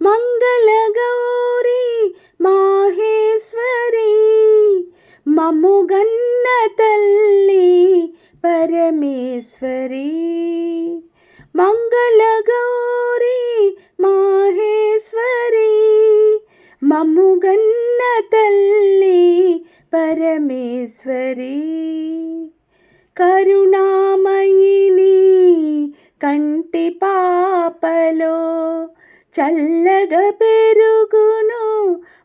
మంగళగౌరీ మాహేశ్వరి మమ్ముగన్న తల్లి పరమేశ్వరి. మంగళగౌరీ మాహేశ్వరి మమ్ముగన్న తల్లి పరమేశ్వరి. కరుణామయిని కంటి పాపలో చల్లగా పెరుగును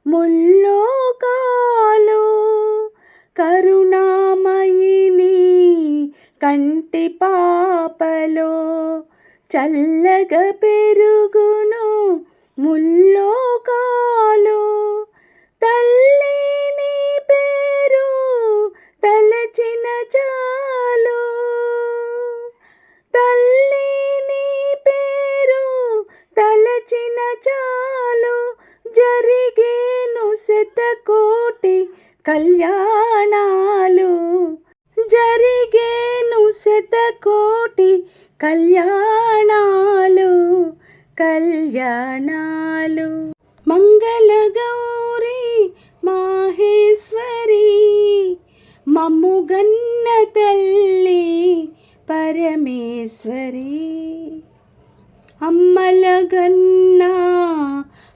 ముల్లోకాలు. కరుణామయిని కంటి పాపలో చల్లగా పెరుగును ముల్లోకాలు. తల్లి నీ పేరు తలచిన చాలు, తల్లి నీ పేరు తలచిన చాలు. జరిగేను శతకోటి కళ్యాణాలు, జరిగేను శతకోటి కళ్యాణాలు, కళ్యాణాలు. మంగళగౌరీ మాహేశ్వరి మమ్ముగన్న తల్లి పరమేశ్వరి. అమ్మలగన్నా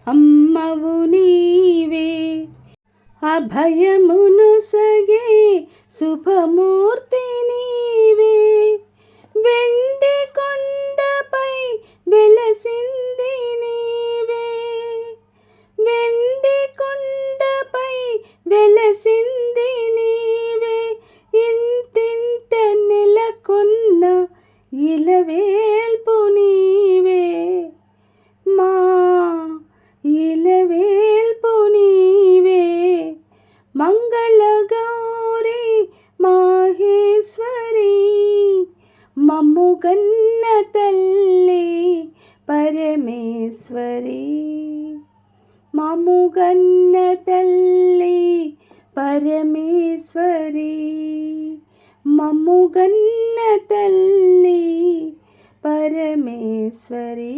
అమ్మవు నీవే, అభయమును సగే శుభమూర్తి నీవే. వెండి కొండపై వెలసింది నీవే, వెండి కొండపై వెలసింది నీవే. ఇంటింట నెలకొన్న ఇలవేల్పు నీవే, మా ఇలవేల్పు నీవే. మంగళగౌరీ మాహేశ్వరి మమ్ముగన్న తల్లి పరమేశ్వరి. మమ్ముగన్న తల్లి పరమేశ్వరి, మమ్ముగన్న తల్లి పరమేశ్వరి.